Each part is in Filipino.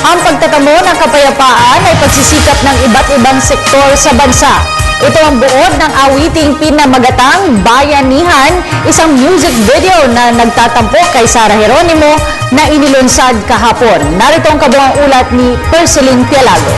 Ang pagtatamo ng kapayapaan ay pagsisikap ng iba't ibang sektor sa bansa. Ito ang buod ng awiting pinamagatang Bayanihan, isang music video na nagtatampok kay Sara Geronimo na inilunsad kahapon. Narito ang kabuang ulat ni Perceline Pialago.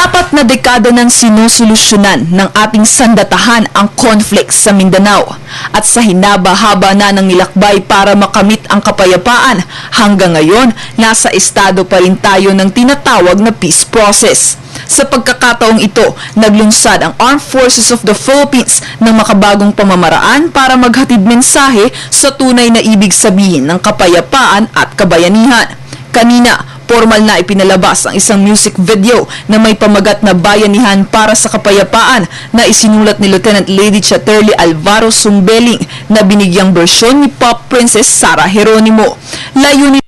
4 na dekada nang sinusolusyonan ng ating sandatahan ang conflict sa Mindanao at sa hinaba-haba na ng nilakbay para makamit ang kapayapaan, hanggang ngayon nasa estado pa rin tayo ng tinatawag na peace process. Sa pagkakataong ito, naglunsad ang Armed Forces of the Philippines ng makabagong pamamaraan para maghatid mensahe sa tunay na ibig sabihin ng kapayapaan at kabayanihan. Kanina, formal na ipinalabas ang isang music video na may pamagat na Bayanihan para sa Kapayapaan na isinulat ni Lieutenant Lady Chatterley Alvaro Sumbeling na binigyang bersyon ni Pop Princess Sara Geronimo. Layunin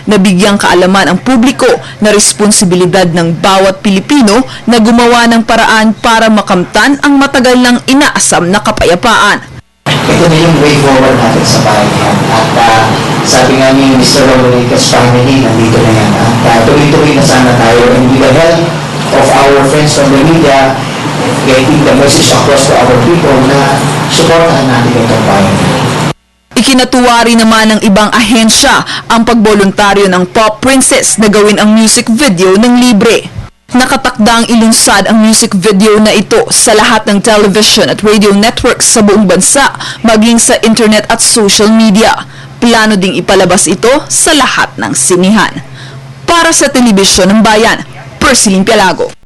na bigyang kaalaman ang publiko na responsibilidad ng bawat Pilipino na gumawa ng paraan para makamtan ang matagal nang inaasam na kapayapaan. Ito na yung way forward natin sa Bayanihan. At sabi nga ni Mr. Romulica's family, nandito na yan. At tuloy-tuloy na sana tayo. And with the help of our friends from the media, getting the message across to our people na supportahan natin itong Bayanihan. Ikinatuwa rin naman ng ibang ahensya ang pagboluntaryo ng Pop Princess na gawin ang music video ng libre. Nakatakdang ilunsad ang music video na ito sa lahat ng television at radio networks sa buong bansa, maging sa internet at social media. Plano ding ipalabas ito sa lahat ng sinihan. Para sa Telebisyon ng Bayan, Perceline Pialago.